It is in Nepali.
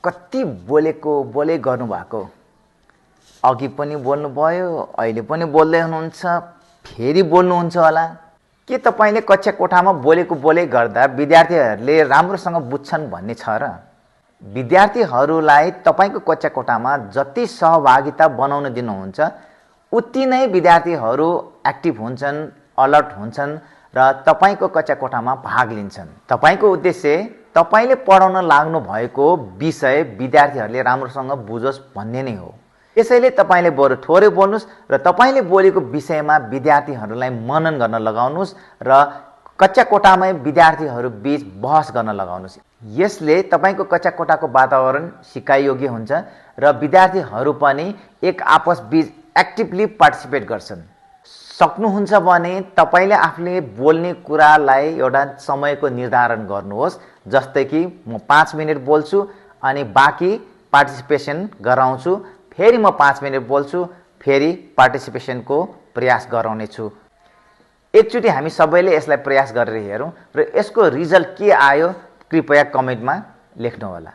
कति बोले गर्नुभएको, अघि पनि बोल्नुभयो, अहिले पनि बोल्दै हुनुहुन्छ, फेरि बोल्नुहुन्छ होला। के तपाईले कक्षा कोठामा बोले गर्दा विद्यार्थीहरूले राम्रोसँग बुझ्छन् भन्ने छ र? विद्यार्थीहरूलाई तपाईको कक्षा कोठामा जति सहभागिता बनाउन दिनुहुन्छ उति नै विद्यार्थीहरू एक्टिभ हुन्छन्, अलर्ट हुन्छन् र तपाईको कक्षा कोठामा भाग लिन्छन्। तपाईको उद्देश्य तपाईले पढाउन लाग्नु भएको विषय विद्यार्थीहरूले राम्रोसँग बुझोस् भन्ने नै हो। त्यसैले तपाईले बरु थोरै बोल्नुस् र तपाईले बोलेको विषयमा विद्यार्थीहरूलाई मनन गर्न लगाउनुस् र कक्षा कोठामै विद्यार्थीहरू बीच बहस गर्न लगाउनुस्। यसले तपाईको कक्षा कोठाको वातावरण सिकाइयोग्य हुन्छ र विद्यार्थीहरू पनि एक आपस बीच एक्टिभली पार्टिसिपेट गर्छन्। सक्नुहुन्छ भने तपाईले आफूले बोल्ने कुरालाई एउटा समयको निर्धारण गर्नुहोस्, जस्तै कि म 5 मिनेट बोल्छु अनि बाँकी पार्टिसिपेसन गराउँछु, फेरि म 5 मिनेट बोल्छु, फेरि पार्टिसिपेसनको प्रयास गराउने छु। एकचोटि हामी सबैले यसलाई प्रयास गरेर हेरौँ र यसको रिजल्ट के आयो कृपया कमेन्टमा लेख्नुहोला।